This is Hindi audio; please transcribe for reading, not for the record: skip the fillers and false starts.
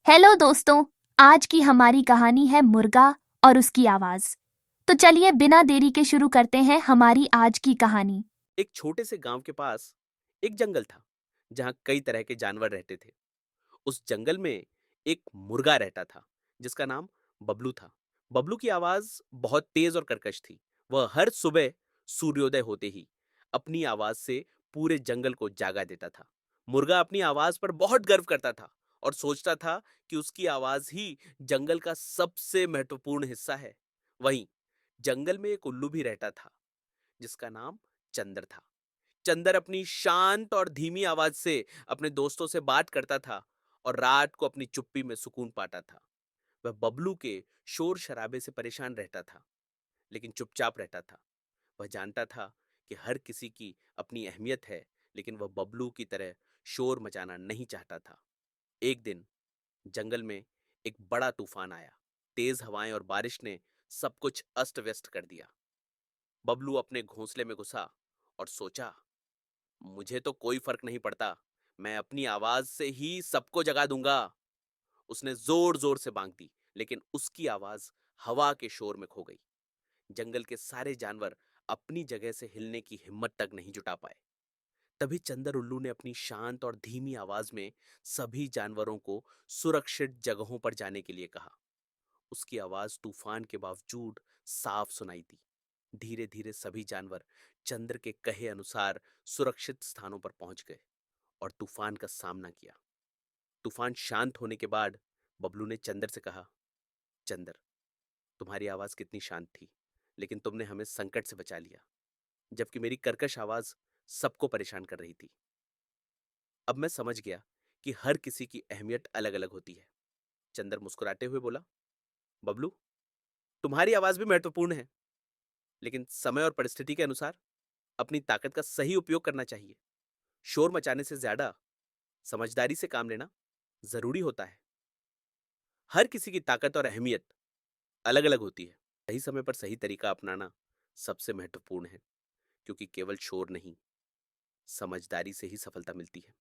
हेलो दोस्तों। आज की हमारी कहानी है मुर्गा और उसकी आवाज। तो चलिए बिना देरी के शुरू करते हैं हमारी आज की कहानी। एक छोटे से गांव के पास एक जंगल था जहां कई तरह के जानवर रहते थे। उस जंगल में एक मुर्गा रहता था जिसका नाम बबलू था। बबलू की आवाज बहुत तेज और कर्कश थी। वह हर सुबह सूर्योदय होते ही अपनी आवाज से पूरे जंगल को जागा देता था। मुर्गा अपनी आवाज पर बहुत गर्व करता था और सोचता था कि उसकी आवाज ही जंगल का सबसे महत्वपूर्ण हिस्सा है। वहीं जंगल में एक उल्लू भी रहता था जिसका नाम चंदर था। चंदर अपनी शांत और धीमी आवाज से अपने दोस्तों से बात करता था और रात को अपनी चुप्पी में सुकून पाता था। वह बबलू के शोर शराबे से परेशान रहता था, लेकिन चुपचाप रहता था। वह जानता था कि हर किसी की अपनी अहमियत है, लेकिन वह बबलू की तरह शोर मचाना नहीं चाहता था। एक दिन जंगल में एक बड़ा तूफान आया। तेज हवाएं और बारिश ने सब कुछ अस्त व्यस्त कर दिया। बबलू अपने घोंसले में घुसा और सोचा, मुझे तो कोई फर्क नहीं पड़ता, मैं अपनी आवाज से ही सबको जगा दूंगा। उसने जोर जोर से बांग दी, लेकिन उसकी आवाज हवा के शोर में खो गई। जंगल के सारे जानवर अपनी जगह से हिलने की हिम्मत तक नहीं जुटा पाए। तभी चंदर उल्लू ने अपनी शांत और धीमी आवाज में सभी जानवरों को सुरक्षित जगहों पर जाने के लिए कहा। उसकी आवाज तूफान के बावजूद साफ सुनाई दी। धीरे धीरे सभी जानवर चंद्र के कहे अनुसार सुरक्षित स्थानों पर पहुंच गए और तूफान का सामना किया। तूफान शांत होने के बाद बबलू ने चंद्र से कहा, चंद्र, तुम्हारी आवाज कितनी शांत थी, लेकिन तुमने हमें संकट से बचा लिया, जबकि मेरी कर्कश आवाज सबको परेशान कर रही थी। अब मैं समझ गया कि हर किसी की अहमियत अलग अलग होती है। चंद्र मुस्कुराते हुए बोला, बबलू, तुम्हारी आवाज भी महत्वपूर्ण है, लेकिन समय और परिस्थिति के अनुसार अपनी ताकत का सही उपयोग करना चाहिए। शोर मचाने से ज्यादा समझदारी से काम लेना जरूरी होता है। हर किसी की ताकत और अहमियत अलग अलग होती है। सही समय पर सही तरीका अपनाना सबसे महत्वपूर्ण है, क्योंकि केवल शोर नहीं, समझदारी से ही सफलता मिलती है।